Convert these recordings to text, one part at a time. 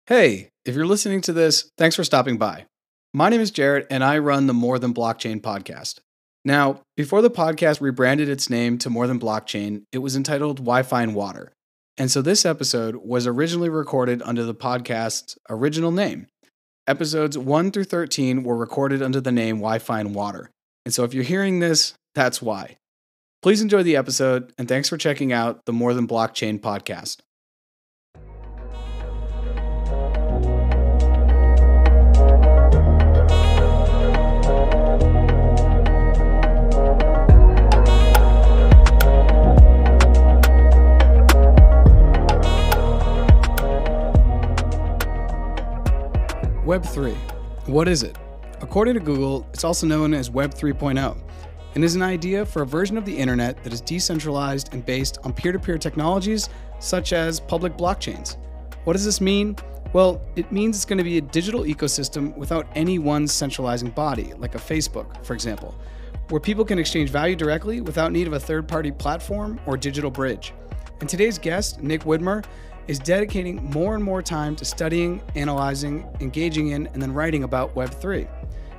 Hey, if you're listening to this, thanks for stopping by. My name is Jarrett, and I run the More Than Blockchain podcast. Now, before the podcast rebranded its name to More Than Blockchain, it was entitled Wi-Fi and Water. And so this episode was originally recorded under the podcast's original name. Episodes 1 through 13 were recorded under the name Wi-Fi and Water. And so if you're hearing this, that's why. Please enjoy the episode, and thanks for checking out the More Than Blockchain podcast. Web3. What is it? According to Google, it's also known as Web 3.0 and is an idea for a version of the internet that is decentralized and based on peer-to-peer technologies such as public blockchains. What does this mean? Well, it means it's going to be a digital ecosystem without any one centralizing body, like a Facebook, for example, where people can exchange value directly without need of a third-party platform or digital bridge. And today's guest, Nick Widmer, is dedicating more and more time to studying, analyzing, engaging in, and then writing about Web3.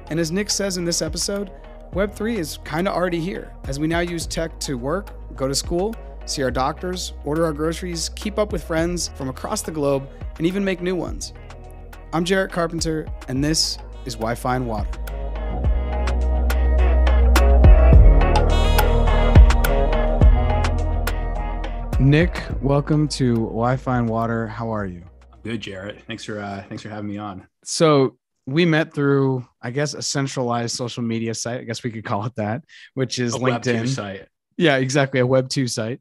And as Nick says in this episode, Web3 is kind of already here, as we now use tech to work, go to school, see our doctors, order our groceries, keep up with friends from across the globe, and even make new ones. I'm Jarrett Carpenter, and this is Wi-Fi and Water. Nick, welcome to Wi-Fi and Water. How are you? Good, Jarrett. Thanks for having me on. So we met through, I guess, a centralized social media site. I guess we could call it that, which is LinkedIn. Web2 site. Yeah, exactly. A Web2 site.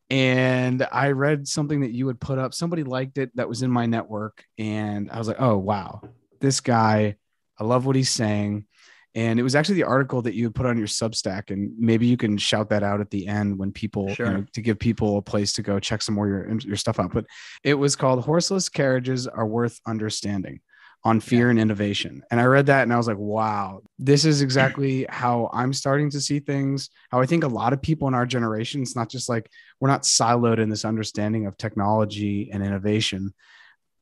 And I read something that you had put up. Somebody liked it that was in my network. And I was like, oh, wow, this guy, I love what he's saying. And it was actually the article that you had put on your Substack, and maybe you can shout that out at the end when people, Sure. To give people a place to go check some more of your stuff out. But it was called "Horseless Carriages Are Worth Understanding" on fear and innovation. And I read that and I was like, wow, this is exactly how I'm starting to see things. How I think a lot of people in our generation, it's not just like we're not siloed in this understanding of technology and innovation.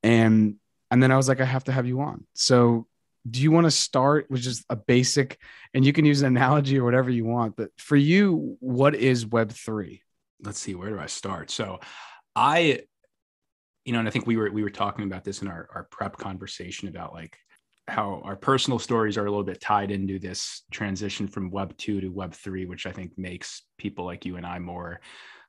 And then I was like, I have to have you on. So do you want to start with just a basic, and you can use an analogy or whatever you want, but for you, what is Web3? Let's see, where do I start? So and I think we were talking about this in our prep conversation about like how our personal stories are a little bit tied into this transition from Web 2 to Web 3, which I think makes people like you and I more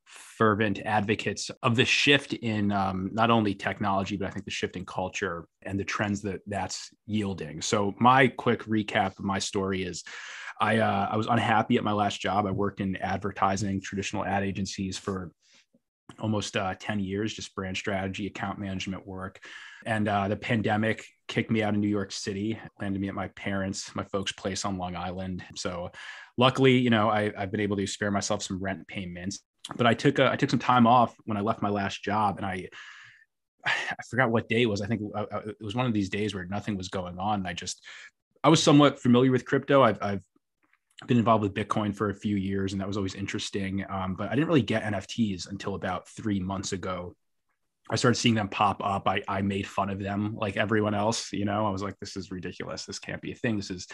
fervent advocates of the shift in not only technology, but I think the shift in culture and the trends that's yielding. So my quick recap of my story is I was unhappy at my last job. I worked in advertising, traditional ad agencies for almost 10 years, just brand strategy, account management work. And the pandemic kicked me out of New York City, landed me at my folks' place on Long Island. So luckily, I've been able to spare myself some rent payments. But I took some time off when I left my last job, and I forgot what day it was. I think it was one of these days where nothing was going on. And I was somewhat familiar with crypto. I've been involved with Bitcoin for a few years, and that was always interesting. But I didn't really get NFTs until about 3 months ago. I started seeing them pop up. I made fun of them like everyone else. I was like, this is ridiculous. This can't be a thing. This is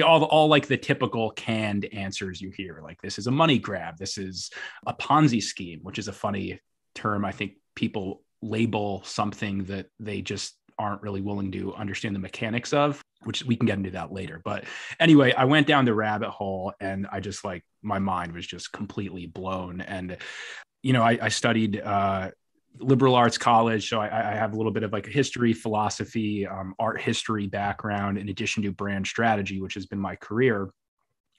all like the typical canned answers you hear. Like, this is a money grab. This is a Ponzi scheme, which is a funny term. I think people label something that they just aren't really willing to understand the mechanics of, which we can get into that later. But anyway, I went down the rabbit hole, and I just my mind was just completely blown. And, I studied liberal arts college. So I have a little bit of like a history, philosophy, art history background, in addition to brand strategy, which has been my career.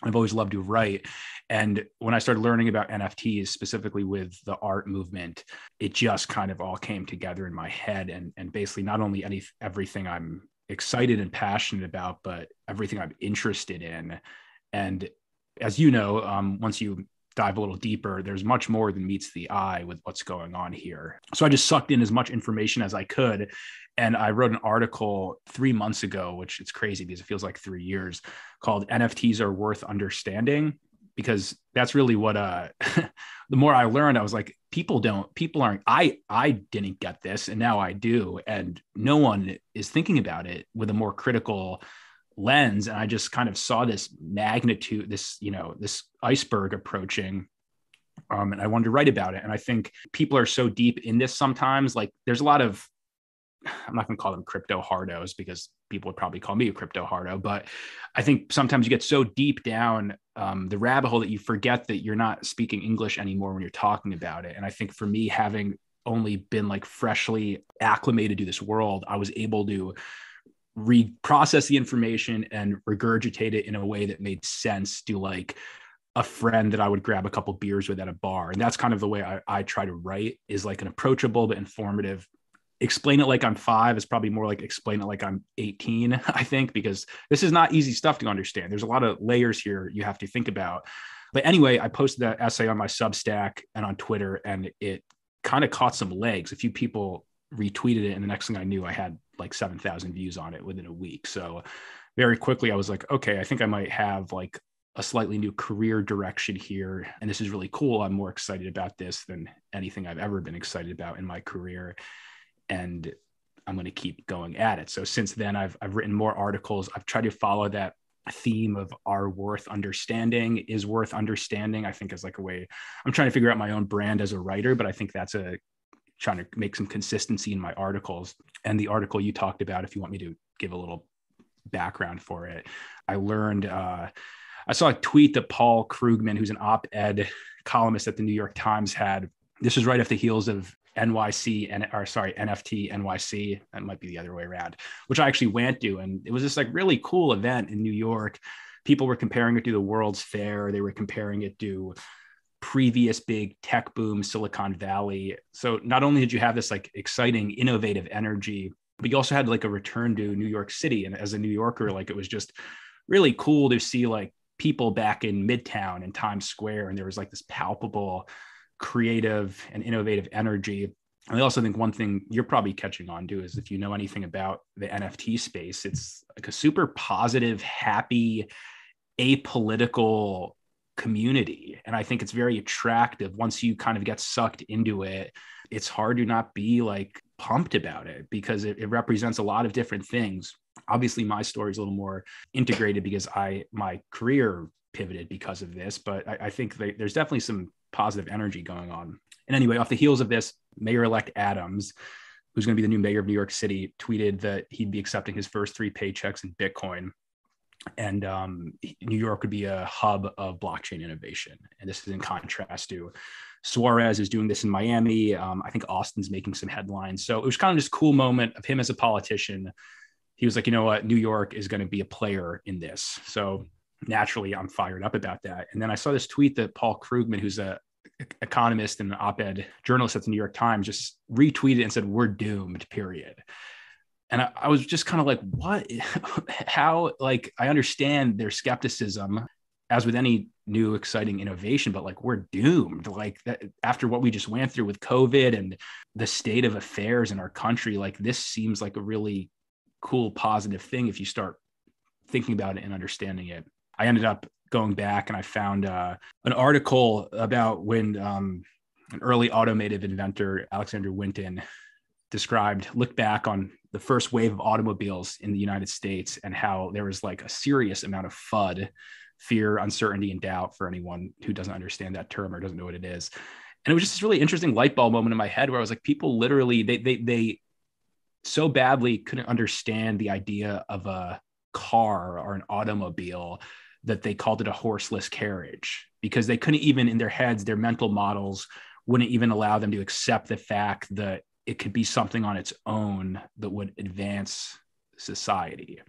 I've always loved to write. And when I started learning about NFTs, specifically with the art movement, it just kind of all came together in my head. And basically not only everything I'm excited and passionate about, but everything I'm interested in. And as you know, once you dive a little deeper, there's much more than meets the eye with what's going on here. So I just sucked in as much information as I could. And I wrote an article 3 months ago, which it's crazy because it feels like 3 years, called NFTs Are Worth Understanding. because that's really what the more I learned, I was like, people aren't, I didn't get this, and now I do, and no one is thinking about it with a more critical lens. And I just kind of saw this magnitude, this iceberg approaching, and I wanted to write about it. And I think people are so deep in this sometimes, like there's a lot of, I'm not going to call them crypto hardos because people would probably call me a crypto hardo, but I think sometimes you get so deep down the rabbit hole that you forget that you're not speaking English anymore when you're talking about it. And I think for me, having only been like freshly acclimated to this world, I was able to reprocess the information and regurgitate it in a way that made sense to like a friend that I would grab a couple beers with at a bar. And that's kind of the way I try to write, is like an approachable but informative. Explain it like I'm 5 is probably more like explain it like I'm 18, I think, because this is not easy stuff to understand. There's a lot of layers here you have to think about. But anyway, I posted that essay on my Substack and on Twitter, and it kind of caught some legs. A few people retweeted it, and the next thing I knew, I had like 7,000 views on it within a week. So very quickly, I was like, okay, I think I might have like a slightly new career direction here. And this is really cool. I'm more excited about this than anything I've ever been excited about in my career. And I'm going to keep going at it. So since then, I've written more articles. I've tried to follow that theme of are worth understanding, is worth understanding. I think is like a way I'm trying to figure out my own brand as a writer, but I think that's trying to make some consistency in my articles. And the article you talked about, if you want me to give a little background for it, I learned, I saw a tweet that Paul Krugman, who's an op-ed columnist at the New York Times, had. This was right off the heels of NFT NYC. That might be the other way around, which I actually went to. And it was this like really cool event in New York. People were comparing it to the World's Fair. They were comparing it to previous big tech boom, Silicon Valley. So not only did you have this like exciting, innovative energy, but you also had like a return to New York City. And as a New Yorker, like it was just really cool to see like people back in Midtown and Times Square. And there was like this palpable creative and innovative energy. And I also think one thing you're probably catching on to is if you know anything about the NFT space, it's like a super positive, happy, apolitical community. And I think it's very attractive. Once you kind of get sucked into it, it's hard to not be like pumped about it because it represents a lot of different things. Obviously, my story is a little more integrated because my career pivoted because of this, but I think there's definitely some positive energy going on. And anyway, off the heels of this, Mayor-elect Adams, who's going to be the new mayor of New York City, tweeted that he'd be accepting his first 3 paychecks in Bitcoin. And New York would be a hub of blockchain innovation. And this is in contrast to Suarez is doing this in Miami. I think Austin's making some headlines. So it was kind of this cool moment of him as a politician. He was like, you know what, New York is going to be a player in this. So naturally, I'm fired up about that. And then I saw this tweet that Paul Krugman, who's a economist and an op-ed journalist at the New York Times, just retweeted and said, "We're doomed, period." And I was just kind of like, what? How? Like, I understand their skepticism, as with any new exciting innovation, but like, we're doomed. Like that, after what we just went through with COVID and the state of affairs in our country, like this seems like a really cool, positive thing if you start thinking about it and understanding it. I ended up going back and I found an article about when an early automotive inventor, Alexander Winton, looked back on the first wave of automobiles in the United States and how there was like a serious amount of FUD, fear, uncertainty, and doubt, for anyone who doesn't understand that term or doesn't know what it is. And it was just this really interesting light bulb moment in my head where I was like, people literally, they so badly couldn't understand the idea of a car or an automobile that they called it a horseless carriage, because they couldn't even, in their heads, their mental models wouldn't even allow them to accept the fact that it could be something on its own that would advance society.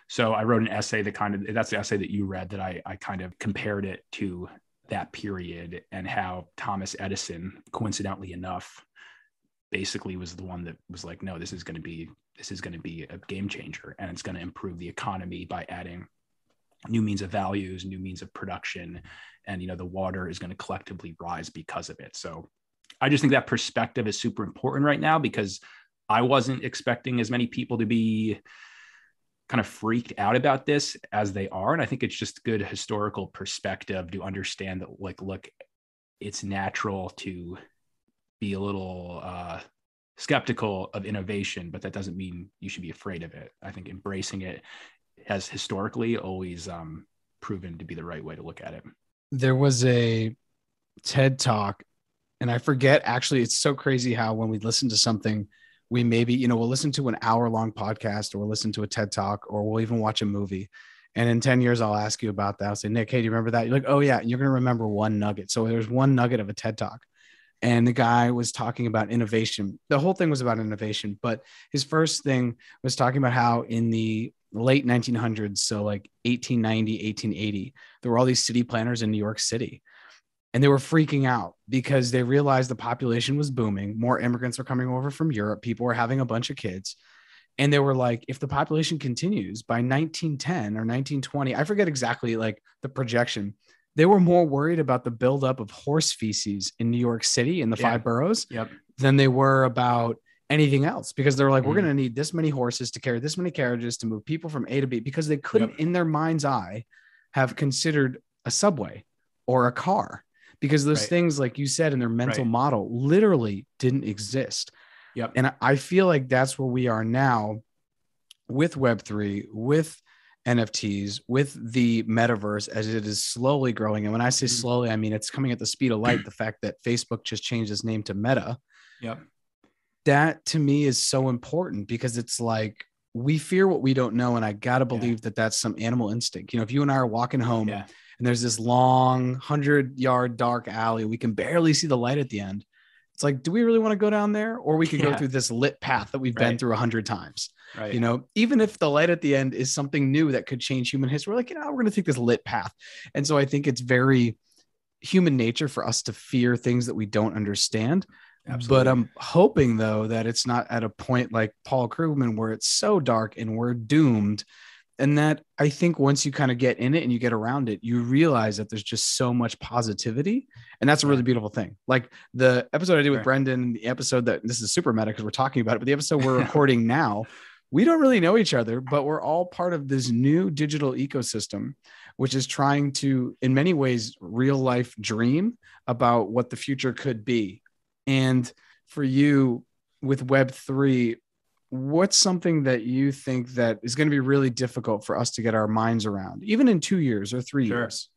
So I wrote an essay that's the essay that you read, that I kind of compared it to that period and how Thomas Edison, coincidentally enough, basically was the one that was like, no, this is going to be a game changer, and it's going to improve the economy by adding new means of values, new means of production, and the water is going to collectively rise because of it. So I just think that perspective is super important right now, because I wasn't expecting as many people to be kind of freaked out about this as they are. And I think it's just good historical perspective to understand that, like, look, it's natural to be a little skeptical of innovation, but that doesn't mean you should be afraid of it. I think embracing it has historically always proven to be the right way to look at it. There was a TED Talk, and I forget, actually, it's so crazy how when we listen to something, we maybe, we'll listen to an hour-long podcast, or we'll listen to a TED Talk, or we'll even watch a movie. And in 10 years, I'll ask you about that. I'll say, Nick, hey, do you remember that? You're like, oh yeah. And you're going to remember one nugget. So there's one nugget of a TED Talk. And the guy was talking about innovation. The whole thing was about innovation, but his first thing was talking about how in the late 1900s, so like 1890, 1880, there were all these city planners in New York City. And they were freaking out because they realized the population was booming. More immigrants were coming over from Europe. People were having a bunch of kids. And they were like, if the population continues by 1910 or 1920, I forget exactly like the projection, they were more worried about the buildup of horse feces in New York City in the five boroughs than they were about anything else, because they were like, we're going to need this many horses to carry this many carriages to move people from A to B, because they couldn't in their mind's eye have considered a subway or a car, because those things, like you said, in their mental model literally didn't exist. And I feel like that's where we are now with Web3, with NFTs, with the metaverse, as it is slowly growing. And when I say slowly, I mean, it's coming at the speed of light. The fact that Facebook just changed its name to Meta. That to me is so important, because it's like, we fear what we don't know. And I got to believe that that's some animal instinct. If you and I are walking home and there's this long 100-yard dark alley, we can barely see the light at the end. It's like, do we really want to go down there? Or we could go through this lit path that we've been through 100 times, even if the light at the end is something new that could change human history, we're like, we're going to take this lit path. And so I think it's very human nature for us to fear things that we don't understand. Absolutely. But I'm hoping, though, that it's not at a point like Paul Krugman where it's so dark and we're doomed. And that I think once you kind of get in it and you get around it, you realize that there's just so much positivity. And that's a really beautiful thing. Like the episode I did with Brendan, the episode that, this is super meta because we're talking about it, but the episode we're recording now, we don't really know each other, but we're all part of this new digital ecosystem, which is trying to, in many ways, real life dream about what the future could be. And for you with Web3, what's something that you think that is going to be really difficult for us to get our minds around, even in 2 years or 3 years?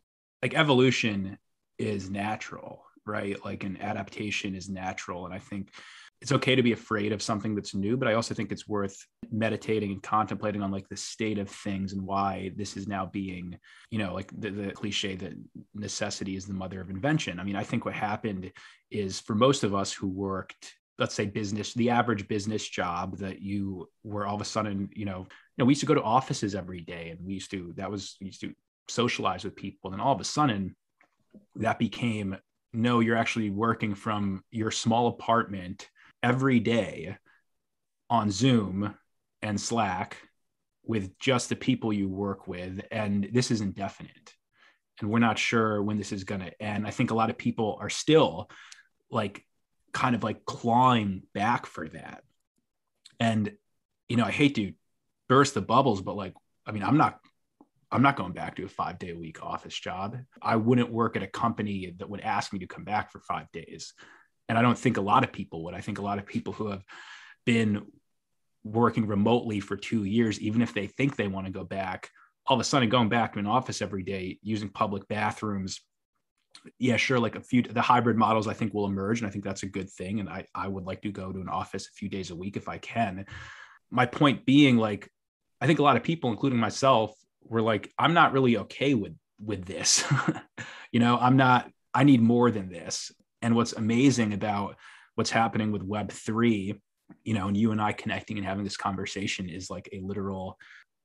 Like evolution is natural, right? Like an adaptation is natural. And I think it's okay to be afraid of something that's new, but I also think it's worth meditating and contemplating on like the state of things and why this is now being, like the cliche that necessity is the mother of invention. I mean, I think what happened is for most of us who worked, let's say business, the average business job, that you were all of a sudden, we used to go to offices every day, and we used to socialize with people. And all of a sudden that became, no, you're actually working from your small apartment every day on Zoom and Slack with just the people you work with. And this is indefinite. And we're not sure when this is going to end. I think a lot of people are still like kind of like clawing back for that. And, I hate to burst the bubbles, but like, I mean, I'm not going back to a 5-day a week office job. I wouldn't work at a company that would ask me to come back for 5 days. And I don't think a lot of people would. I think a lot of people who have been working remotely for 2 years, even if they think they want to go back, all of a sudden going back to an office every day, using public bathrooms. Yeah, sure. Like the hybrid models, I think will emerge. And I think that's a good thing. And I would like to go to an office a few days a week if I can. My point being, like, I think a lot of people, including myself, were like, I'm not really okay with this. I need more than this. And what's amazing about what's happening with Web3, and you and I connecting and having this conversation is like a literal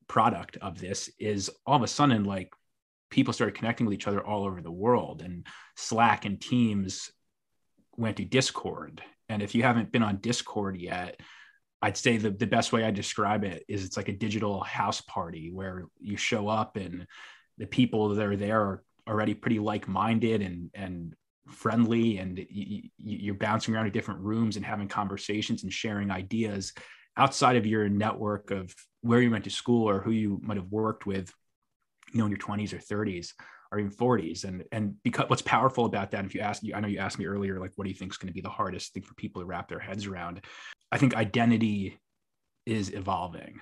product of this, is all of a sudden, like, people started connecting with each other all over the world, and Slack and Teams went to Discord. And if you haven't been on Discord yet, I'd say the best way I describe it is it's like a digital house party where you show up and the people that are there are already pretty like-minded and friendly, and you're bouncing around to different rooms and having conversations and sharing ideas. outside of your network of where you went to school or who you might have worked with, in your 20s or 30s or even 40s. And because what's powerful about that, if you ask, I know you asked me earlier, like, what do you think is going to be the hardest thing for people to wrap their heads around? I think identity is evolving.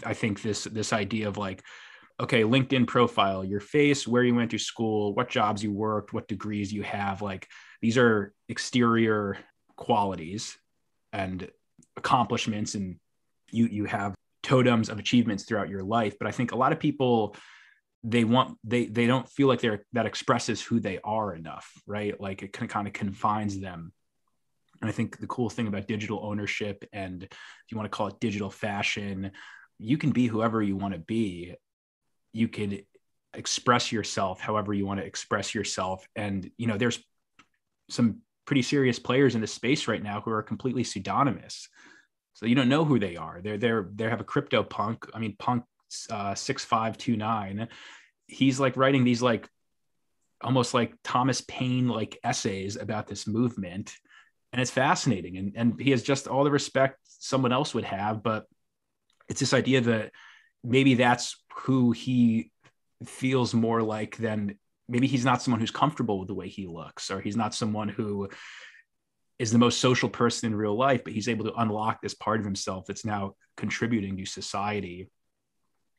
I think this idea of like, okay, LinkedIn profile, your face, where you went to school, what jobs you worked, what degrees you have, like these are exterior qualities and accomplishments, and you have totems of achievements throughout your life. But I think a lot of people, they don't feel like that expresses who they are enough, right? Like it kind of confines them. And I think the cool thing about digital ownership, and if you want to call it digital fashion, you can be whoever you want to be. You could express yourself however you want to express yourself. And, there's some pretty serious players in this space right now who are completely pseudonymous. So you don't know who they are. They have a crypto punk. I mean, punk 6529. He's like writing these like almost like Thomas Paine like essays about this movement. And it's fascinating. And he has just all the respect someone else would have, but it's this idea that maybe that's who he feels more like than maybe he's not someone who's comfortable with the way he looks, or he's not someone who is the most social person in real life, but he's able to unlock this part of himself that's now contributing to society.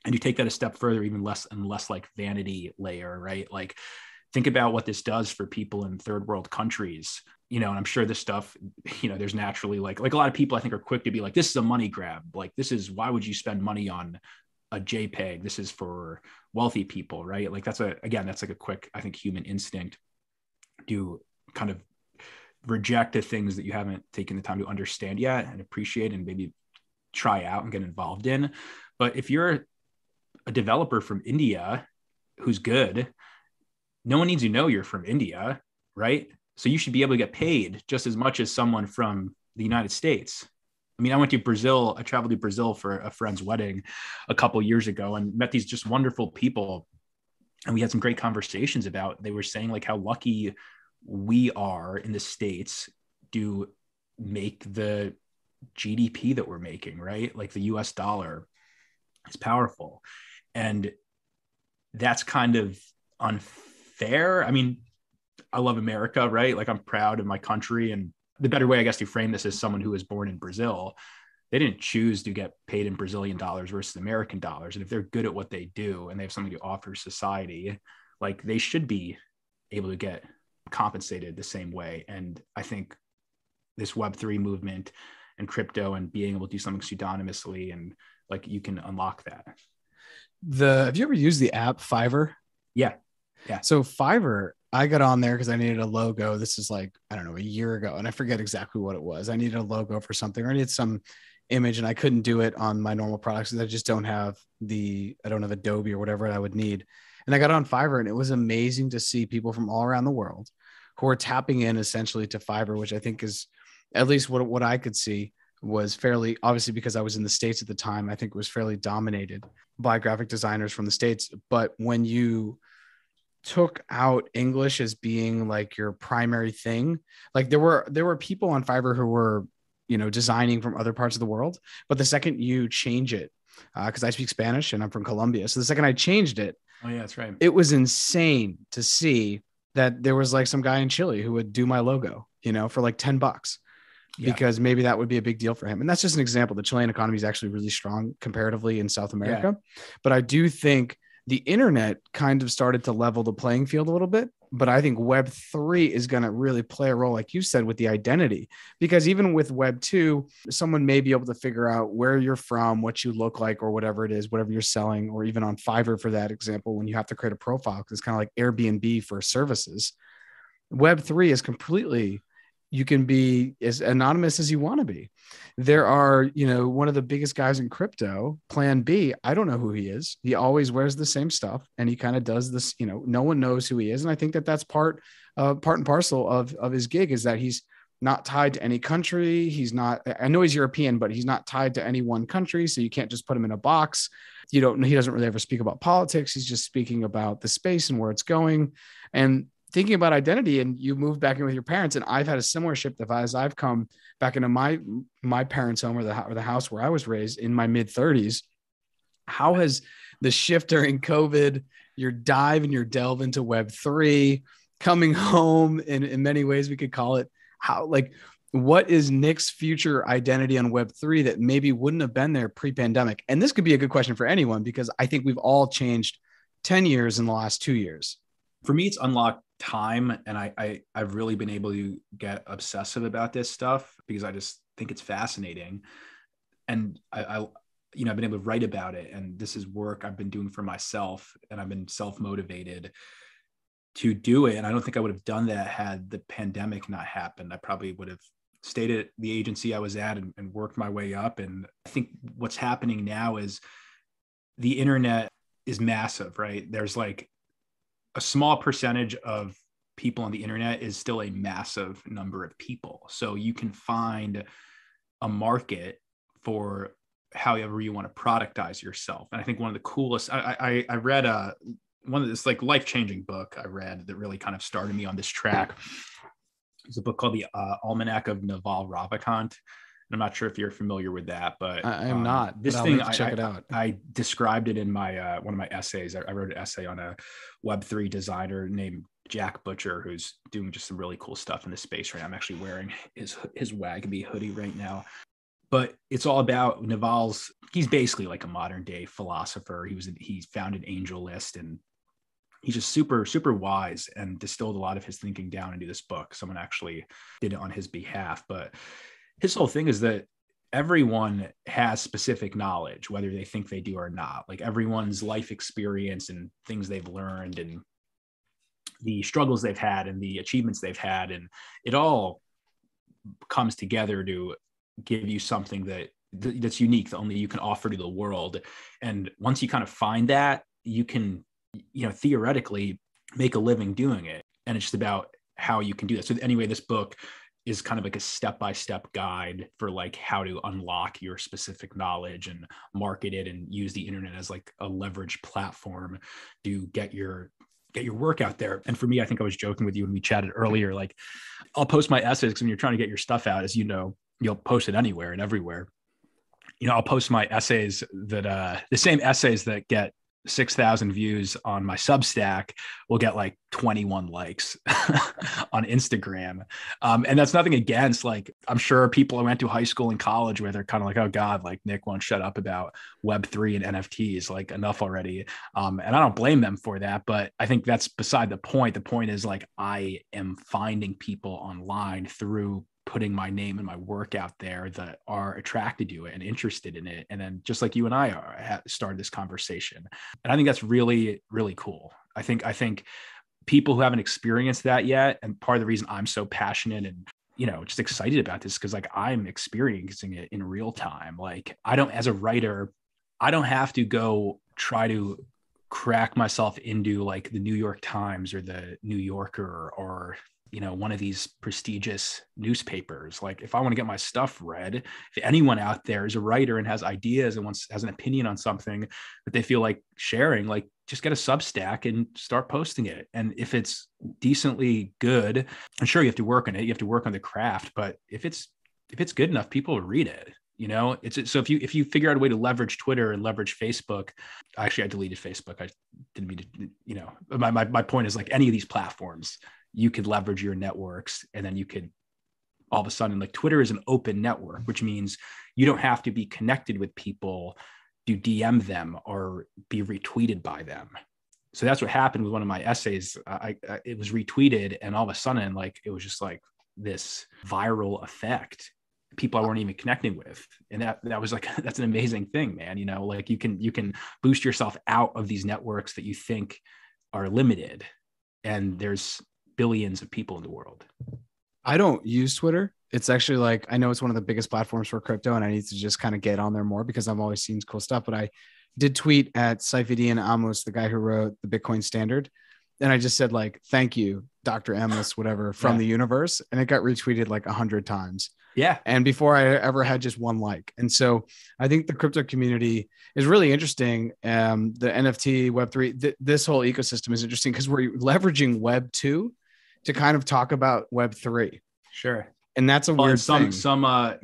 And you take that a step further, even less and less like vanity layer, right? Like think about what this does for people in third world countries, and I'm sure this stuff, there's naturally like a lot of people I think are quick to be like, this is a money grab. Like why would you spend money on a JPEG? This is for wealthy people, right? Like that's like a quick, I think, human instinct to kind of reject the things that you haven't taken the time to understand yet and appreciate and maybe try out and get involved in. But if you're a developer from India who's good, no one needs to know you're from India, right? So you should be able to get paid just as much as someone from the United States. I mean, I went to Brazil. I traveled to Brazil for a friend's wedding a couple of years ago and met these just wonderful people. And we had some great conversations they were saying like how lucky we are in the States to make the GDP that we're making, right? Like the US dollar is powerful. And that's kind of unfair. I mean, I love America, right? Like I'm proud of my country. And the better way, I guess, to frame this as someone who was born in Brazil, they didn't choose to get paid in Brazilian dollars versus American dollars. And if they're good at what they do and they have something to offer society, like they should be able to get compensated the same way. And I think this Web3 movement and crypto and being able to do something pseudonymously, and like you can unlock that. Have you ever used the app Fiverr? Yeah. So Fiverr, I got on there because I needed a logo. This is like, I don't know, a year ago. And I forget exactly what it was. I needed a logo for something, or I needed some image, and I couldn't do it on my normal products because I just don't have Adobe or whatever I would need. And I got on Fiverr, and it was amazing to see people from all around the world who are tapping in essentially to Fiverr, which I think is, at least what I could see, was fairly, obviously because I was in the States at the time, I think it was fairly dominated by graphic designers from the States. But when you took out English as being like your primary thing, like there were people on Fiverr who were, designing from other parts of the world. But the second you change it, because I speak Spanish and I'm from Colombia. So the second I changed it, oh yeah, that's right, it was insane to see that there was like some guy in Chile who would do my logo, for like $10. Yeah. Because maybe that would be a big deal for him. And that's just an example. The Chilean economy is actually really strong comparatively in South America. Yeah. But I do think the internet kind of started to level the playing field a little bit. But I think Web3 is going to really play a role, like you said, with the identity. Because even with Web2, someone may be able to figure out where you're from, what you look like, or whatever it is, whatever you're selling, or even on Fiverr, for that example, when you have to create a profile, because it's kind of like Airbnb for services. Web3 is completely, you can be as anonymous as you want to be. There are, one of the biggest guys in crypto, Plan B. I don't know who he is. He always wears the same stuff, and he kind of does this, no one knows who he is. And I think that that's part and parcel of his gig, is that he's not tied to any country. He's not, I know he's European, but he's not tied to any one country. So you can't just put him in a box. He doesn't really ever speak about politics. He's just speaking about the space and where it's going. And thinking about identity, and you moved back in with your parents, and I've had a similar shift as I've come back into my parents' home, or the house where I was raised in my mid 30s. How has the shift during COVID, your dive and your delve into Web3, coming home in many ways we could call it, how, like, what is Nick's future identity on Web3 that maybe wouldn't have been there pre-pandemic? And this could be a good question for anyone, because I think we've all changed 10 years in the last 2 years. For me, it's unlocked time. And I've really been able to get obsessive about this stuff because I just think it's fascinating. And I've been able to write about it. And this is work I've been doing for myself, and I've been self-motivated to do it. And I don't think I would have done that had the pandemic not happened. I probably would have stayed at the agency I was at and worked my way up. And I think what's happening now is the internet is massive, right? There's like a small percentage of people on the internet is still a massive number of people. So you can find a market for however you want to productize yourself. And I think one of the coolest, I read one of this like life-changing book I read that really kind of started me on this track. It's a book called The Almanac of Naval Ravikant. I'm not sure if you're familiar with that, but I am not. This thing, check it out. I described it in my one of my essays. I wrote an essay on a Web3 designer named Jack Butcher, who's doing just some really cool stuff in this space right now. I'm actually wearing his Wagaby hoodie right now. But it's all about Naval's. He's basically like a modern day philosopher. He founded AngelList, and he's just super, super wise, and distilled a lot of his thinking down into this book. Someone actually did it on his behalf. But his whole thing is that everyone has specific knowledge, whether they think they do or not. Like everyone's life experience and things they've learned and the struggles they've had and the achievements they've had. And it all comes together to give you something that's unique, that only you can offer to the world. And once you kind of find that, you can, theoretically make a living doing it. And it's just about how you can do that. So anyway, this book is kind of like a step-by-step guide for like how to unlock your specific knowledge and market it and use the internet as like a leverage platform to get your work out there. And for me, I think I was joking with you when we chatted earlier, like I'll post my essays because when you're trying to get your stuff out, as you know, you'll post it anywhere and everywhere. I'll post my essays that the same essays that get 6,000 views on my Substack will get like 21 likes on Instagram. And that's nothing against, like, I'm sure people I went to high school and college where they're kind of like, oh God, like Nick won't shut up about Web3 and NFTs, like enough already. And I don't blame them for that, but I think that's beside the point. The point is like, I am finding people online through putting my name and my work out there that are attracted to it and interested in it. And then just like you and I started this conversation. And I think that's really, really cool. I think people who haven't experienced that yet, and part of the reason I'm so passionate and, just excited about this, because like I'm experiencing it in real time. Like as a writer, I don't have to go try to crack myself into like the New York Times or the New Yorker or one of these prestigious newspapers. Like if I want to get my stuff read, if anyone out there is a writer and has ideas and has an opinion on something that they feel like sharing, like just get a Substack and start posting it. And if it's decently good, I'm sure you have to work on it. You have to work on the craft, but if it's good enough, people will read it. So if you figure out a way to leverage Twitter and leverage Facebook, actually I deleted Facebook. I didn't mean to, my point is like any of these platforms, you could leverage your networks, and then you could all of a sudden, like Twitter is an open network, which means you don't have to be connected with people to DM them or be retweeted by them. So that's what happened with one of my essays. It was retweeted, and all of a sudden, like it was just like this viral effect. People I weren't even connecting with. And that was like, that's an amazing thing, man. Like you can boost yourself out of these networks that you think are limited. And there's billions of people in the world. I don't use Twitter. It's actually like, I know it's one of the biggest platforms for crypto, and I need to just kind of get on there more because I'm always seeing cool stuff. But I did tweet at Saifedean Amos, the guy who wrote the Bitcoin Standard. And I just said like, thank you, Dr. Amos, whatever, from the universe. And it got retweeted like 100 times. Yeah. And before I ever had just one like. And so I think the crypto community is really interesting. The NFT, Web3, this whole ecosystem is interesting because we're leveraging Web2 to kind of talk about Web3. Sure. And that's a weird thing.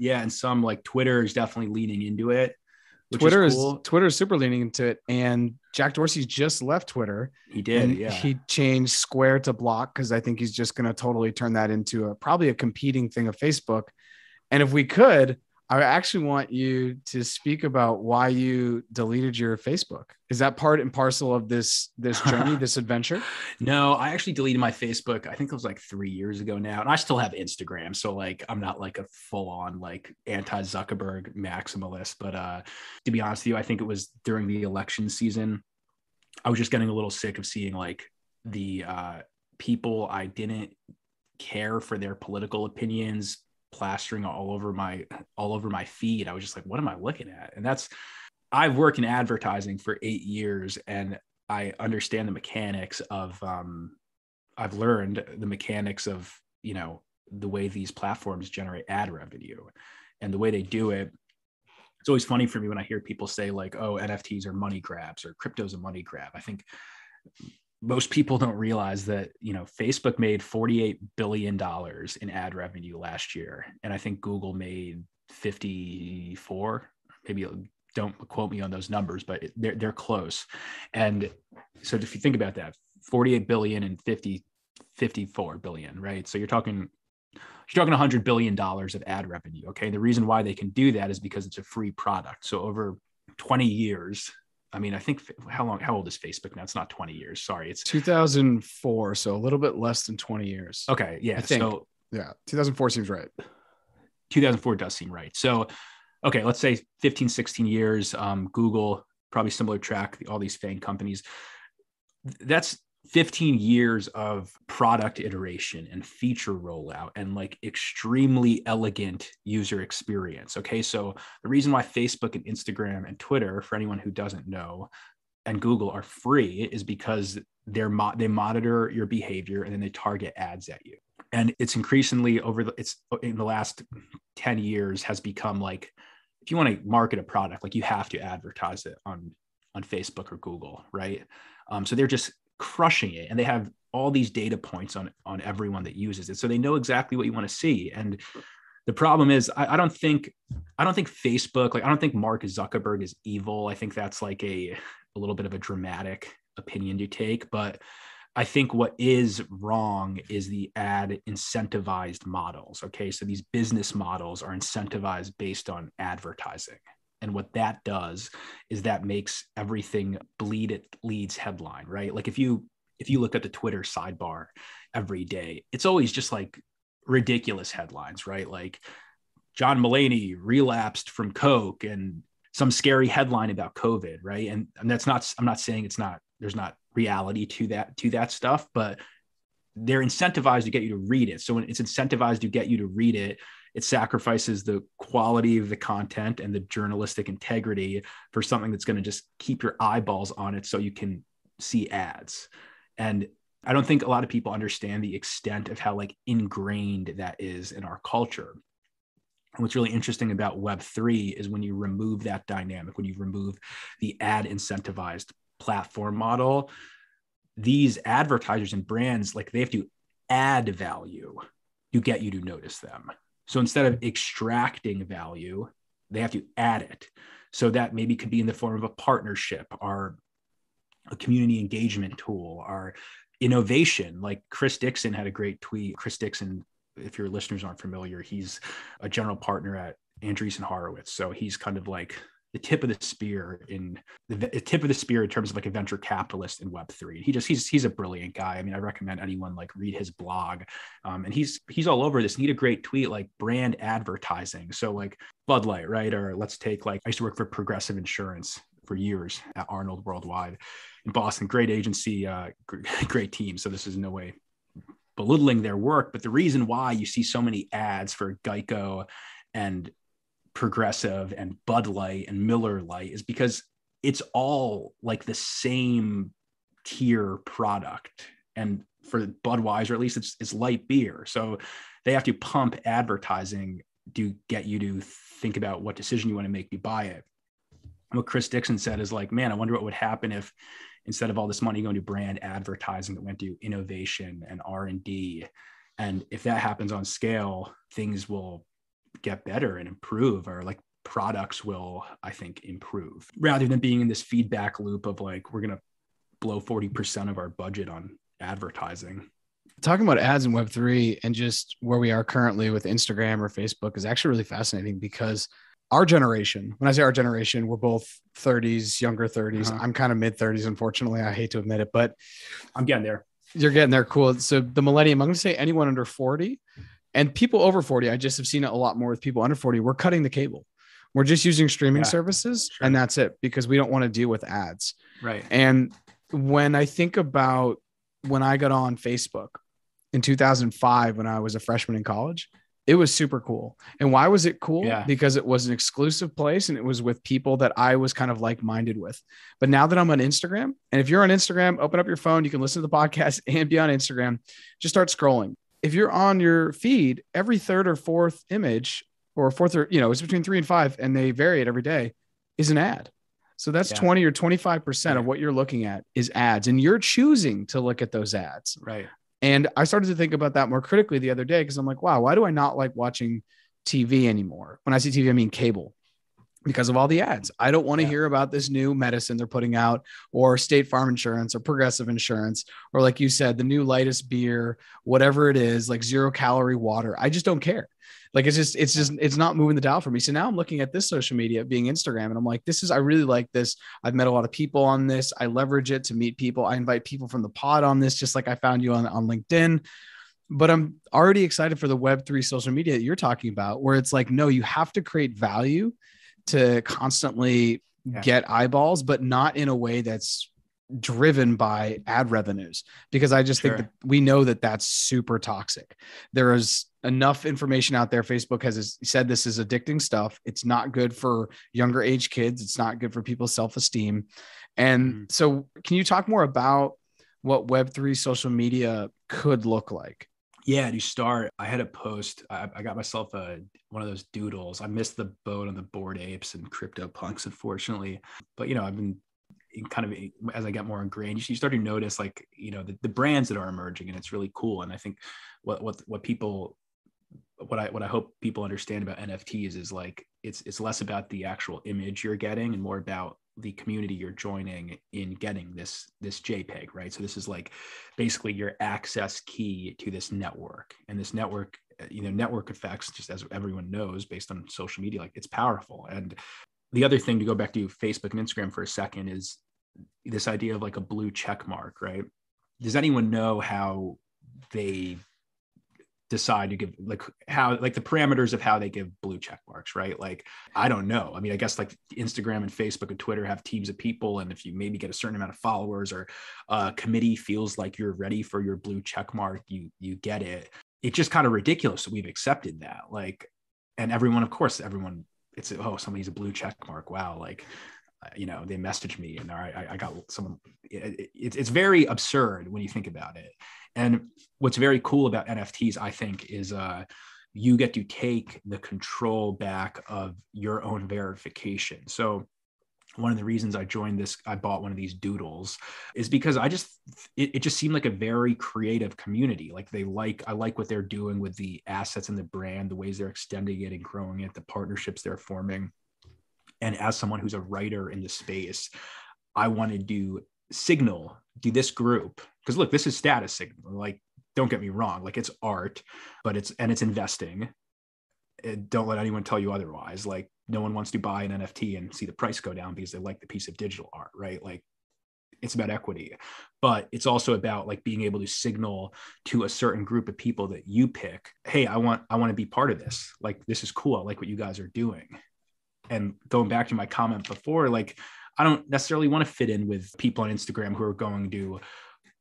And some like Twitter is definitely leaning into it. Twitter is cool. Twitter is super leaning into it. And Jack Dorsey's just left Twitter. He did. Yeah. He changed Square to Block because I think he's just going to totally turn that into probably a competing thing of Facebook. And if we could, I actually want you to speak about why you deleted your Facebook. Is that part and parcel of this journey, this adventure? No, I actually deleted my Facebook. I think it was like 3 years ago now. And I still have Instagram. So like, I'm not like a full on like anti-Zuckerberg maximalist, but to be honest with you, I think it was during the election season. I was just getting a little sick of seeing like the people I didn't care for their political opinions plastering all over my feed. I was just like, what am I looking at? And I've worked in advertising for 8 years, and I understand the mechanics of I've learned the mechanics of, you know, the way these platforms generate ad revenue and the way they do it. It's always funny for me when I hear people say like, oh, NFTs are money grabs or crypto's a money grab. I think most people don't realize that, you know, Facebook made $48 billion in ad revenue last year. And I think Google made 54, maybe don't quote me on those numbers, but they're close. And so if you think about that, 48 billion and 54 billion, right? So you're talking $100 billion of ad revenue. Okay. The reason why they can do that is because it's a free product. So over 20 years, I mean, I think how old is Facebook now? It's not 20 years. Sorry. It's 2004. So a little bit less than 20 years. Okay. Yeah. I think. So yeah, 2004 seems right. 2004 does seem right. So, okay, let's say 15, 16 years, Google, probably similar track, all these FANG companies. That's 15 years of product iteration and feature rollout and like extremely elegant user experience. Okay. So the reason why Facebook and Instagram and Twitter, for anyone who doesn't know, and Google are free is because they monitor your behavior and then they target ads at you. And it's increasingly it's in the last 10 years has become like, if you want to market a product, like you have to advertise it on Facebook or Google. Right. So they're just crushing it, and they have all these data points on everyone that uses it, so they know exactly what you want to see. And the problem is, I don't think Facebook, like I don't think Mark Zuckerberg is evil. I think that's like a little bit of a dramatic opinion to take, but I think what is wrong is the ad incentivized models. Okay, so these business models are incentivized based on advertising. And what that does is that makes everything it leads headline, right? Like if you look at the Twitter sidebar every day, it's always just like ridiculous headlines, right? Like John Mulaney relapsed from Coke and some scary headline about COVID, right? And that's not, I'm not saying there's not reality to that stuff, but they're incentivized to get you to read it. So when it's incentivized to get you to read it, it sacrifices the quality of the content and the journalistic integrity for something that's going to just keep your eyeballs on it so you can see ads. And I don't think a lot of people understand the extent of how like ingrained that is in our culture. And what's really interesting about Web3 is when you remove that dynamic, when you remove the ad incentivized platform model, these advertisers and brands, like they have to add value to get you to notice them. So instead of extracting value, they have to add it. So that maybe could be in the form of a partnership or a community engagement tool or innovation. Like Chris Dixon had a great tweet. Chris Dixon, if your listeners aren't familiar, he's a general partner at Andreessen Horowitz. So he's kind of like the tip of the spear in terms of like a venture capitalist in Web3. He's a brilliant guy. I mean, I recommend anyone like read his blog. And he's all over this. He had a great tweet like brand advertising. So like Bud Light, right? Or let's take like, I used to work for Progressive Insurance for years at Arnold Worldwide in Boston. Great agency, great team. So this is in no way belittling their work, but the reason why you see so many ads for Geico and Progressive and Bud Light and Miller Lite is because it's all like the same tier product. And for Budweiser, at least it's light beer. So they have to pump advertising to get you to think about what decision you want to make to buy it. what Chris Dixon said is like, man, I wonder what would happen if instead of all this money going to brand advertising, that went to innovation and R&D. And if that happens on scale, things will get better and improve, or like products will, I think, improve, rather than being in this feedback loop of like, we're going to blow 40% of our budget on advertising. Talking about ads in Web3 and just where we are currently with Instagram or Facebook is actually really fascinating, because our generation, when I say our generation, we're both 30s, younger 30s. I'm kind of mid 30s. Unfortunately, I hate to admit it, but I'm getting there. You're getting there. Cool. So the millennium, I'm going to say anyone under 40 and people over 40. I just have seen it a lot more with people under 40. We're cutting the cable. We're just using streaming services, and that's it, because we don't want to deal with ads. Right. And when I think about when I got on Facebook in 2005, when I was a freshman in college, it was super cool. And why was it cool? Yeah. Because it was an exclusive place and it was with people that I was kind of like-minded with. But now that I'm on Instagram, and if you're on Instagram, open up your phone, you can listen to the podcast and be on Instagram, just start scrolling. If you're on your feed, every third or fourth image, or fourth, or, it's between 3 and 5, and they vary it every day, is an ad. So that's 20 or 25% of what you're looking at is ads, and you're choosing to look at those ads. Right. And I started to think about that more critically the other day, because I'm like, wow, why do I not like watching TV anymore? When I see TV, I mean cable, because of all the ads. I don't want to hear about this new medicine they're putting out, or State Farm insurance, or Progressive insurance, or like you said, the new lightest beer, whatever it is, like 0-calorie water. I just don't care. Like, it's not moving the dial for me. So now I'm looking at this social media being Instagram, and I'm like, I really like this. I've met a lot of people on this. I leverage it to meet people. I invite people from the pod on this, just like I found you on LinkedIn. But I'm already excited for the Web3 social media that you're talking about, where it's like, no, you have to create value to constantly get eyeballs, but not in a way that's driven by ad revenues, because I just think that we know that that's super toxic. There is enough information out there. Facebook has said this is addicting stuff. It's not good for younger age kids. It's not good for people's self-esteem. And so can you talk more about what Web3 social media could look like? Yeah, to start, I had a post. I got myself one of those doodles. I missed the boat on the Bored Apes and CryptoPunks, unfortunately. But, I've been kind of, as I get more ingrained, you start to notice like, the brands that are emerging, and it's really cool. And I think what I hope people understand about NFTs is like, it's less about the actual image you're getting and more about the community you're joining in getting this JPEG, right? So this is like basically your access key to this network, and this network, network effects, just as everyone knows, based on social media, like it's powerful. And the other thing, to go back to Facebook and Instagram for a second, is this idea of like a blue check mark, right? Does anyone know how they decide to give, the parameters of how they give blue check marks, right? Like, I don't know. I mean, I guess like Instagram and Facebook and Twitter have teams of people. And if you maybe get a certain amount of followers, or a committee feels like you're ready for your blue check mark, you get it. It's just kind of ridiculous that we've accepted that. Like, and everyone, it's, somebody's a blue check mark. Wow. Like, they messaged me and I got someone. It's very absurd when you think about it. And what's very cool about NFTs, I think, is you get to take the control back of your own verification. So one of the reasons I bought one of these doodles is because it just seemed like a very creative community. Like I like what they're doing with the assets and the brand, the ways they're extending it and growing it, the partnerships they're forming. And as someone who's a writer in the space, I wanted to signal to this group, because look, this is status signal. Like, don't get me wrong, like it's art, but it's investing. Don't let anyone tell you otherwise. Like, no one wants to buy an NFT and see the price go down because they like the piece of digital art, right? Like, it's about equity, but it's also about like being able to signal to a certain group of people that you pick, hey, I want to be part of this. Like, this is cool. I like what you guys are doing. And going back to my comment before, like, I don't necessarily want to fit in with people on Instagram who are going to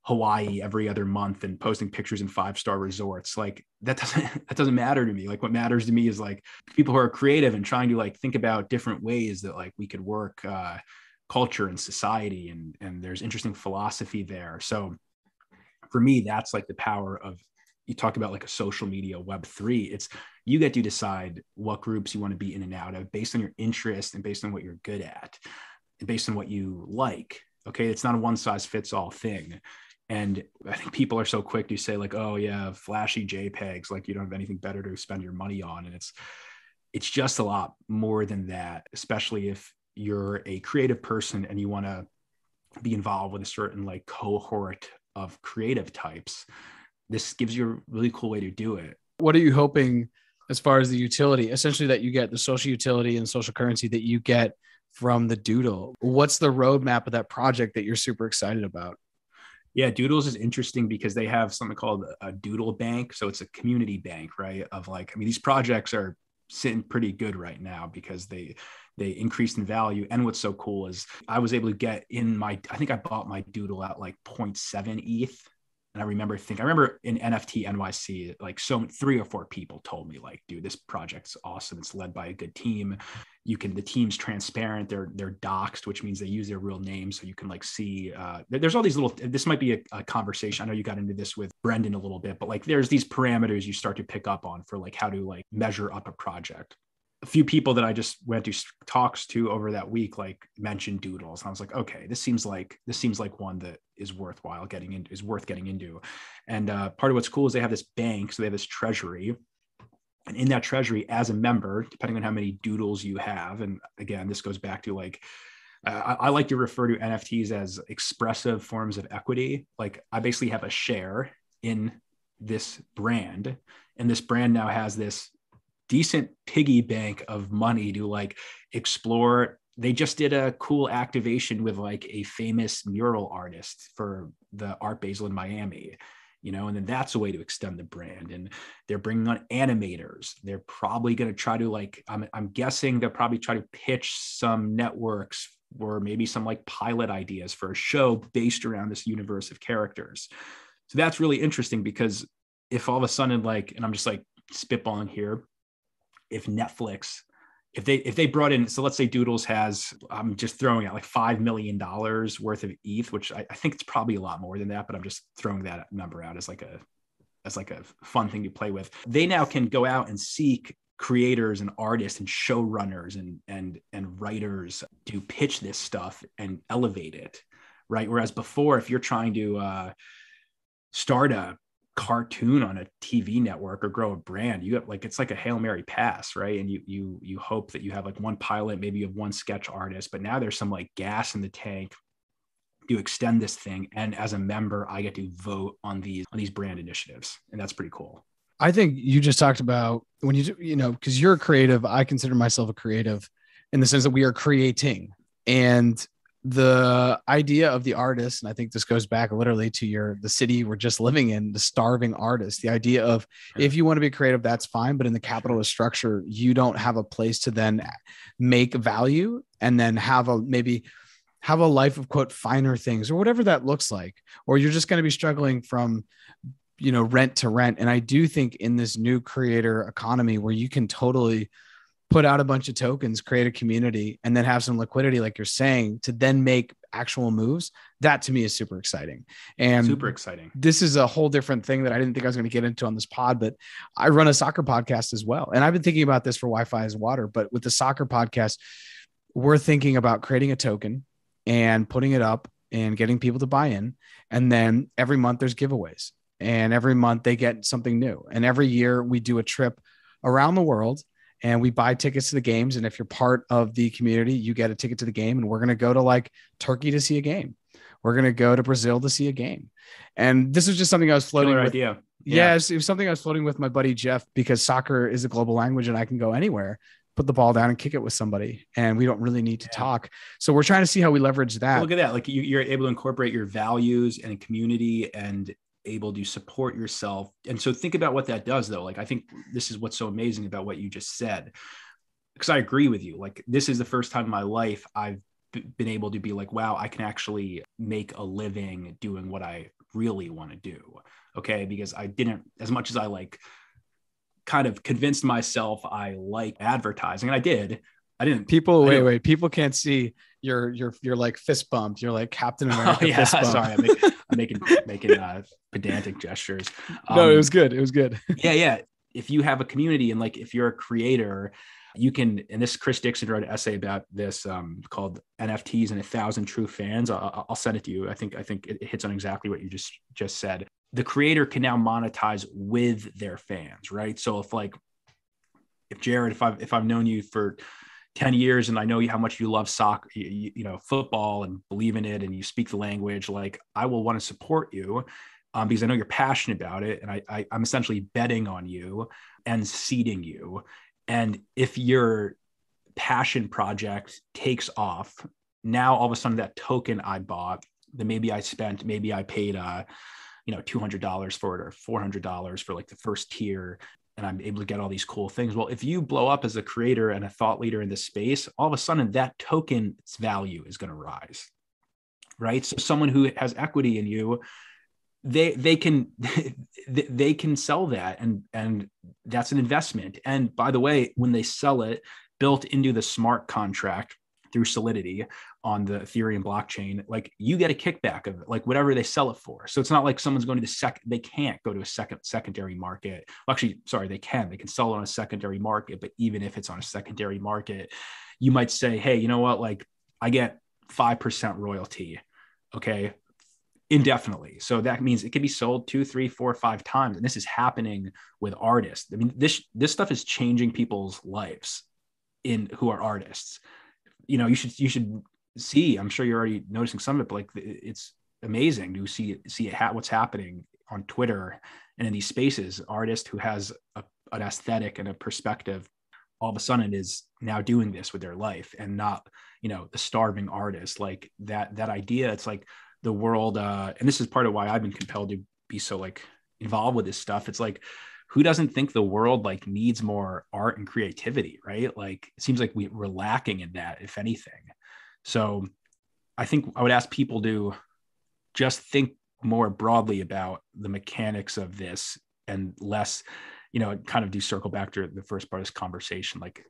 Hawaii every other month and posting pictures in 5-star resorts. Like, that doesn't matter to me. Like, what matters to me is like people who are creative and trying to like think about different ways that like we could work culture and society, and there's interesting philosophy there. So for me, that's like the power of you talk about like a social media Web3, it's you get to decide what groups you want to be in and out of based on your interest and based on what you're good at and based on what you like. Okay. It's not a one size fits all thing. And I think people are so quick to say like, oh yeah, flashy JPEGs, like you don't have anything better to spend your money on. And it's just a lot more than that, especially if you're a creative person and you want to be involved with a certain like cohort of creative types. This gives you a really cool way to do it. What are you hoping as far as the utility, essentially that you get the social utility and social currency that you get from the Doodle? What's the roadmap of that project that you're super excited about? Yeah, Doodles is interesting because they have something called a Doodle Bank. So it's a community bank, right? Of like, I mean, these projects are sitting pretty good right now because they increased in value. And what's so cool is I was able to get in I think I bought my Doodle at like 0.7 ETH. And I remember in NFT NYC, like 3 or 4 people told me like, dude, this project's awesome. It's led by a good team. The team's transparent. They're doxed, which means they use their real name. So you can like see, there's all these this might be a conversation. I know you got into this with Brendan a little bit, but like there's these parameters you start to pick up on for like how to like measure up a project. A few people that I just went to talks to over that week, like mentioned Doodles. And I was like, okay, this seems like one that is worthwhile getting into. And part of what's cool is they have this bank. So they have this treasury. And in that treasury, as a member, depending on how many Doodles you have, and again, this goes back to like, I like to refer to NFTs as expressive forms of equity. Like I basically have a share in this brand, and this brand now has this decent piggy bank of money to like explore. They just did a cool activation with like a famous mural artist for the Art Basel in Miami, and then that's a way to extend the brand. And they're bringing on animators. They're probably going to try to like, I'm guessing they'll probably try to pitch some networks or maybe some like pilot ideas for a show based around this universe of characters. So that's really interesting because if all of a sudden, like, and I'm just like spitballing here, if Netflix, if they brought in, so let's say Doodles has, I'm just throwing out like $5 million worth of ETH, which I think it's probably a lot more than that, but I'm just throwing that number out as like a fun thing to play with. They now can go out and seek creators and artists and showrunners and writers to pitch this stuff and elevate it, right? Whereas before, if you're trying to start a cartoon on a TV network or grow a brand, you have like, it's like a Hail Mary pass, right? And you hope that you have like one pilot, maybe you have one sketch artist, but now there's some like gas in the tank to extend this thing. And as a member, I get to vote on these brand initiatives. And that's pretty cool. I think you just talked about when because you're a creative, I consider myself a creative in the sense that we are creating. And the idea of the artist, and I think this goes back literally to the city we're just living in, the starving artist, the idea of if you want to be creative, that's fine. But in the capitalist structure, you don't have a place to then make value and then have a life of quote finer things or whatever that looks like, or you're just going to be struggling from rent to rent. And I do think in this new creator economy where you can totally put out a bunch of tokens, create a community, and then have some liquidity, like you're saying, to then make actual moves. That to me is super exciting. And super exciting. This is a whole different thing that I didn't think I was going to get into on this pod, but I run a soccer podcast as well. And I've been thinking about this for Wi-Fi is Water, but with the soccer podcast, we're thinking about creating a token and putting it up and getting people to buy in. And then every month there's giveaways and every month they get something new. And every year we do a trip around the world and we buy tickets to the games. And if you're part of the community, you get a ticket to the game. And we're going to go to like Turkey to see a game. We're going to go to Brazil to see a game. And this was just something I was floating with. Idea. Yeah. It was something I was floating with my buddy, Jeff, because soccer is a global language and I can go anywhere, put the ball down and kick it with somebody. And we don't really need to talk. So we're trying to see how we leverage that. Well, look at that. Like you're able to incorporate your values and community and able to support yourself. And so think about what that does though. Like, I think this is what's so amazing about what you just said, because I agree with you. Like, this is the first time in my life I've been able to be like, wow, I can actually make a living doing what I really want to do. Okay. Because I didn't, as much as I like kind of convinced myself I like advertising, and I didn't. Wait, people can't see you're like fist bumped. You're like Captain America. Oh, yeah, fist bump. Sorry. I'm making pedantic gestures. No, it was good. It was good. Yeah. If you have a community and like if you're a creator, you can, and this Chris Dixon wrote an essay about this called NFTs and 1,000 True Fans. I'll send it to you. I think it hits on exactly what you just said. The creator can now monetize with their fans, right? So if Jarrett, if I've known you for 10 years and I know how much you love soccer, football and believe in it, and you speak the language, like I will want to support you because I know you're passionate about it. And I'm essentially betting on you and seeding you. And if your passion project takes off, now all of a sudden that token I bought, that maybe I paid, $200 for it or $400 for like the first tier, and I'm able to get all these cool things. Well, if you blow up as a creator and a thought leader in this space, all of a sudden that token's value is going to rise, right? So someone who has equity in you, they can sell that, and that's an investment. And by the way, when they sell it, built into the smart contract through Solidity on the Ethereum blockchain, like you get a kickback of it, like whatever they sell it for. So it's not like someone's going to they can't go to a secondary market. Well, actually, sorry, they can sell it on a secondary market, but even if it's on a secondary market, you might say, hey, you know what? Like I get 5% royalty. Okay. Indefinitely. So that means it can be sold 2, 3, 4, 5 times. And this is happening with artists. I mean, this stuff is changing people's lives who are artists. You should see, I'm sure you're already noticing some of it, but like it's amazing to see what's happening on Twitter and in these spaces. Artist who has an aesthetic and a perspective all of a sudden is now doing this with their life, and not, the starving artist. Like that idea, it's like the world, and this is part of why I've been compelled to be so like involved with this stuff. It's like, who doesn't think the world like needs more art and creativity, right? Like it seems like we're lacking in that, if anything. So I think I would ask people to just think more broadly about the mechanics of this, and less, kind of do circle back to the first part of this conversation. Like,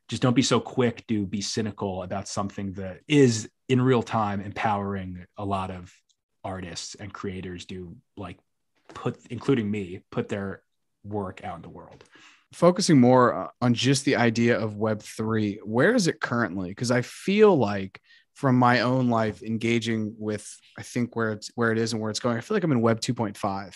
just don't be so quick to be cynical about something that is in real time empowering a lot of artists and creators to like including me, put their work out in the world. Focusing more on just the idea of Web3, where is it currently? Because I feel like from my own life engaging with, I think where it is and where it's going, I feel like I'm in Web 2.5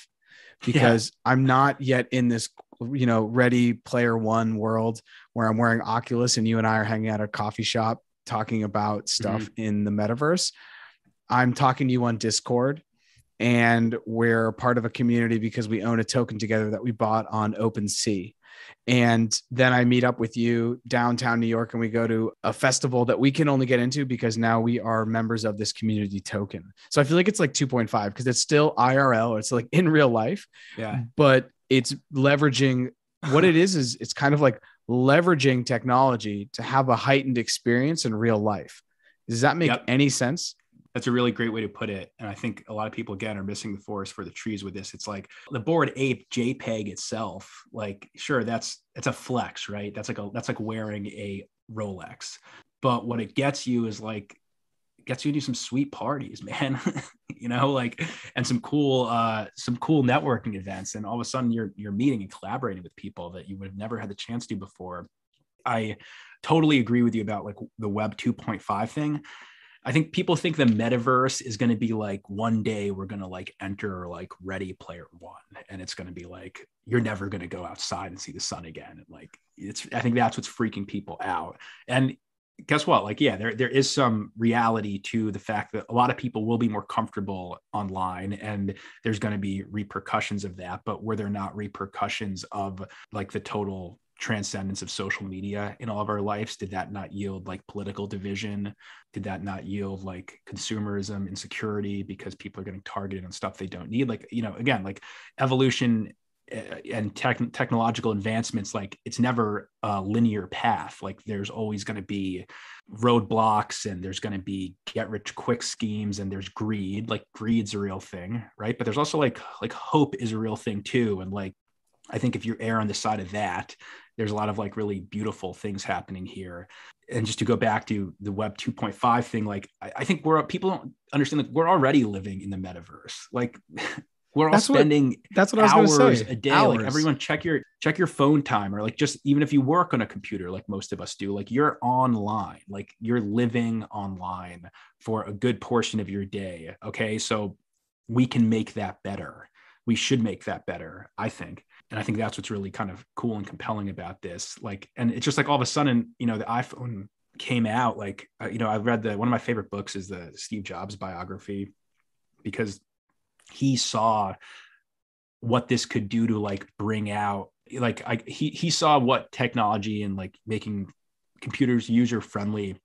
because I'm not yet in this, Ready Player One world where I'm wearing Oculus and you and I are hanging out at a coffee shop talking about stuff in the metaverse. I'm talking to you on Discord, and we're part of a community because we own a token together that we bought on OpenSea. And then I meet up with you downtown New York, and we go to a festival that we can only get into because now we are members of this community token. So I feel like it's like 2.5 because it's still IRL. It's like in real life, but it's leveraging what it is it's kind of like leveraging technology to have a heightened experience in real life. Does that make any sense? That's a really great way to put it. And I think a lot of people, again, are missing the forest for the trees with this. It's like the Bored Ape JPEG itself. Like, sure, it's a flex, right? That's like wearing a Rolex. But what it gets you is like, it gets you to some sweet parties, man. And some cool networking events. And all of a sudden you're meeting and collaborating with people that you would have never had the chance to before. I totally agree with you about like the Web 2.5 thing. I think people think the metaverse is going to be like one day we're going to like enter like Ready Player One, and it's going to be like you're never going to go outside and see the sun again. And like I think that's what's freaking people out. And guess what? Like, there is some reality to the fact that a lot of people will be more comfortable online, and there's going to be repercussions of that. But were there not repercussions of like the total transcendence of social media in all of our lives? Did that not yield like political division? Did that not yield like consumerism, insecurity, because people are getting targeted on stuff they don't need? Like, again, like evolution and technological advancements, like it's never a linear path. Like there's always going to be roadblocks, and there's going to be get rich quick schemes, and there's greed. Like greed's a real thing, right? But there's also like hope is a real thing too. And like I think if you err on the side of that, there's a lot of like really beautiful things happening here. And just to go back to the Web 2.5 thing, like I think people don't understand that we're already living in the metaverse. Like we're all spending that's what I was going to say. A day. Hours. Like everyone check your phone time, or like just even if you work on a computer, like most of us do, like you're online, like you're living online for a good portion of your day. Okay. So we can make that better. We should make that better, I think. And I think that's what's really kind of cool and compelling about this. Like, and it's just like all of a sudden, the iPhone came out. Like, I read one of my favorite books is the Steve Jobs biography, because he saw what this could do to like bring out, like he saw what technology and like making computers user friendly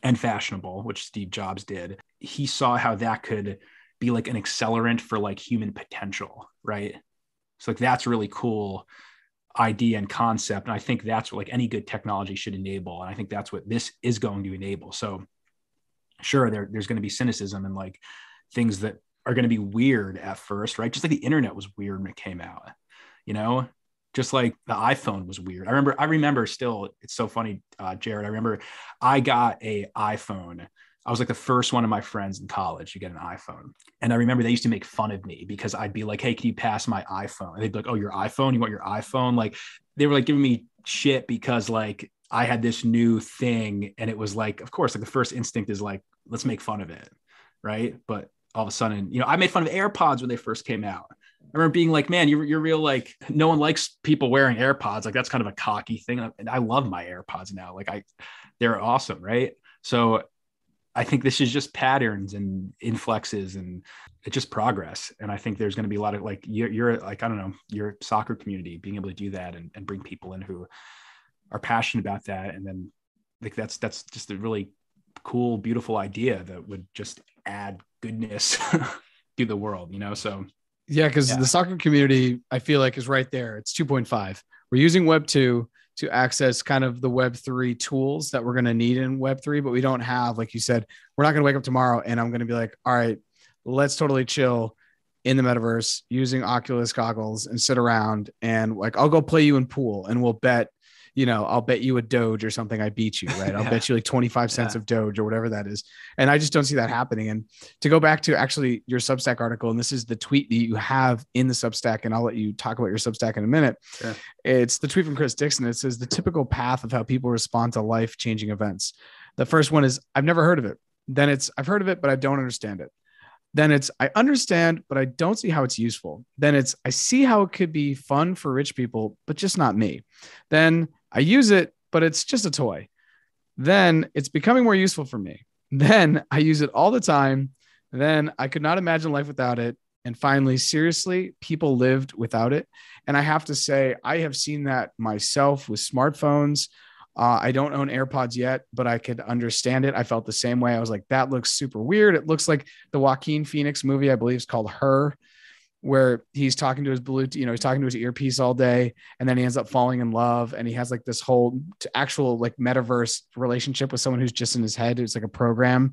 and fashionable, which Steve Jobs did. He saw how that could be like an accelerant for like human potential, right? So like that's a really cool idea and concept. And I think that's what like any good technology should enable. And I think that's what this is going to enable. So sure, there's going to be cynicism and like things that are going to be weird at first, right? Just like the internet was weird when it came out, just like the iPhone was weird. I remember still, it's so funny, Jarrett, I remember I got a iPhone. I was like the first one of my friends in college to get an iPhone. And I remember they used to make fun of me because I'd be like, hey, can you pass my iPhone? And they'd be like, oh, your iPhone? You want your iPhone? Like they were like giving me shit because like I had this new thing. And it was like, of course, like the first instinct is like, let's make fun of it. Right. But all of a sudden, I made fun of AirPods when they first came out. I remember being like, man, you're real, like no one likes people wearing AirPods. Like that's kind of a cocky thing. And I love my AirPods now. Like they're awesome. Right. So I think this is just patterns and influxes and it's just progress. And I think there's going to be a lot of like, you're like, I don't know, your soccer community being able to do that and bring people in who are passionate about that. And then like, that's just a really cool, beautiful idea that would just add goodness to the world, So yeah, because the soccer community, I feel like is right there. It's 2.5. We're using Web 2 to access kind of the Web 3 tools that we're going to need in Web 3, but we don't have, like you said, we're not going to wake up tomorrow and I'm going to be like, all right, let's totally chill in the metaverse using Oculus goggles and sit around and like, I'll go play you in pool and we'll bet, I'll bet you a Doge or something. I beat you, right? I'll bet you like 25 cents of Doge or whatever that is. And I just don't see that happening. And to go back to actually your Substack article, and this is the tweet that you have in the Substack, and I'll let you talk about your Substack in a minute. Sure. It's the tweet from Chris Dixon. It says the typical path of how people respond to life-changing events. The first one is, I've never heard of it. Then it's, I've heard of it, but I don't understand it. Then it's, I understand, but I don't see how it's useful. Then it's, I see how it could be fun for rich people, but just not me. Then I use it, but it's just a toy. Then it's becoming more useful for me. Then I use it all the time. Then I could not imagine life without it. And finally, seriously, people lived without it. And I have to say, I have seen that myself with smartphones. I don't own AirPods yet, but I could understand it. I felt the same way. I was like, that looks super weird. It looks like the Joaquin Phoenix movie, I believe it's called Her, where he's talking to his Bluetooth, he's talking to his earpiece all day. And then he ends up falling in love. And he has like this whole actual like metaverse relationship with someone who's just in his head. It's like a program.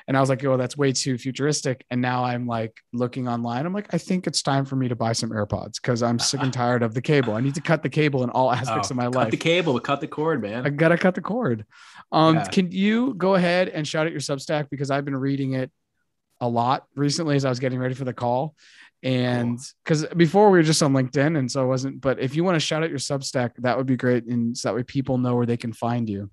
And I was like, oh, that's way too futuristic. And now I'm like looking online. I'm like, I think it's time for me to buy some AirPods because I'm sick and tired of the cable. I need to cut the cable in all aspects of my life. Cut the cable, cut the cord, man. I got to cut the cord. Can you go ahead and shout out your Substack? Because I've been reading it a lot recently as I was getting ready for the call. And because before we were just on LinkedIn and so I wasn't, but if you want to shout out your Substack, that would be great. And so that way people know where they can find you.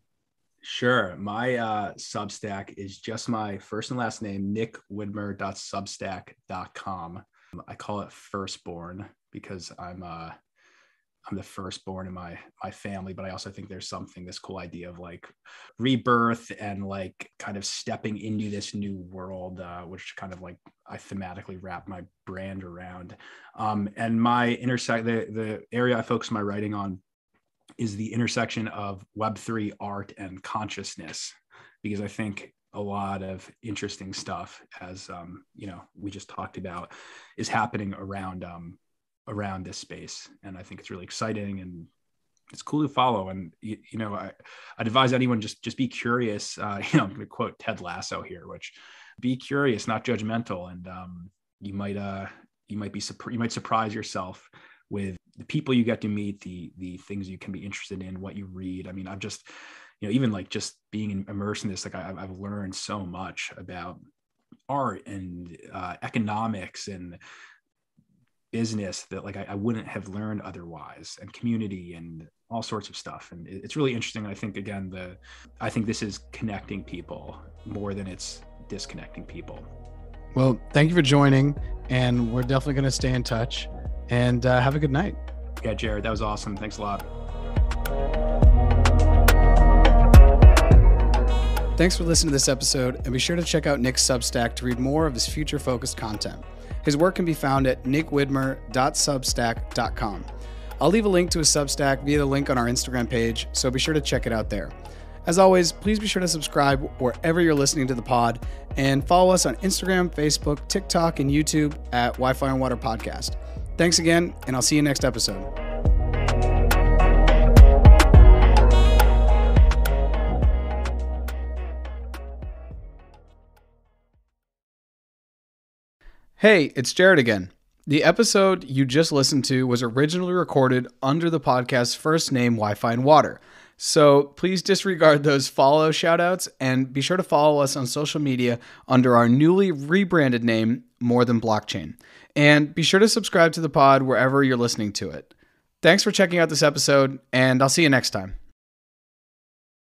Sure. My Substack is just my first and last name, nickwidmer.substack.com. I call it Firstborn because I'm the firstborn in my family, but I also think there's this cool idea of like rebirth and like kind of stepping into this new world, which kind of like I thematically wrap my brand around. And my the area I focus my writing on is the intersection of Web3 art and consciousness, because I think a lot of interesting stuff, as we just talked about, is happening around this space. And I think it's really exciting and it's cool to follow. And, I'd advise anyone just be curious. I'm going to quote Ted Lasso here, which be curious, not judgmental. And you might surprise yourself with the people you get to meet, the things you can be interested in, what you read. I mean, I've just, even like just being immersed in this, like I've learned so much about art and economics and business that like I wouldn't have learned otherwise, and community and all sorts of stuff. And it's really interesting. I think, again, I think this is connecting people more than it's disconnecting people. Well, thank you for joining, and we're definitely going to stay in touch, and have a good night. Yeah, Jarrett, that was awesome. Thanks a lot. Thanks for listening to this episode, and be sure to check out Nick's Substack to read more of his future-focused content. His work can be found at nickwidmer.substack.com. I'll leave a link to his Substack via the link on our Instagram page, so be sure to check it out there. As always, please be sure to subscribe wherever you're listening to the pod, and follow us on Instagram, Facebook, TikTok, and YouTube at Wi-Fi and Water Podcast. Thanks again, and I'll see you next episode. Hey, it's Jarrett again. The episode you just listened to was originally recorded under the podcast's first name, Wi-Fi and Water. So please disregard those follow shoutouts, and be sure to follow us on social media under our newly rebranded name, More Than Blockchain. And be sure to subscribe to the pod wherever you're listening to it. Thanks for checking out this episode, and I'll see you next time.